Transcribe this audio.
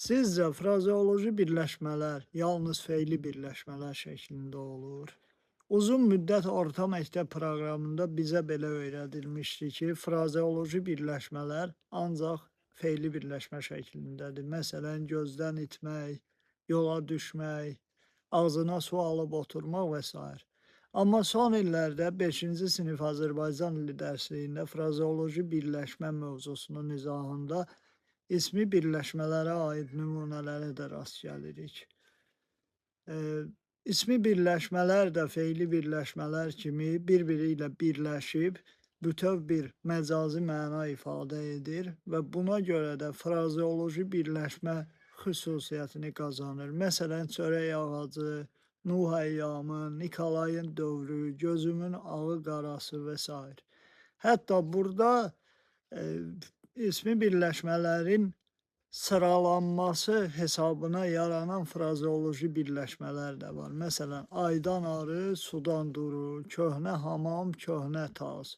Sizcə frazeoloji birləşmələr yalnız fe'li birləşmələr şəklində olur? Uzun müddət orta məktəb proqramında bizə belə öyrədilmişdi ki, frazeoloji birləşmələr ancaq fe'li birləşmə şəklindədir. Məsələn, gözdən itmək, yola düşmək, ağzına su alıb oturmaq və s. Amma son illərdə 5-ci sinif Azərbaycan dili dərsliyində frazeoloji birləşmə mövzusunun izahında ismi birləşmələrə aid nümunələrə də rast gəlirik. İsmi birləşmələr də fe'li birləşmələr kimi bir-biri ilə birləşib bütöv bir məcazi məna ifadə edir və buna görə də frazeoloji birləşmə xüsusiyyətini qazanır. Məsələn, çörək ağacı, Nuh əyyamı, Nikolayın dövrü, gözümün ağı qarası və s. Hətta burada ismi birləşmələrin sıralanması hesabına yaranan frazeoloji birləşmələr də var. Məsələn, aydan arı, sudan duru, köhnə hamam, köhnə taz.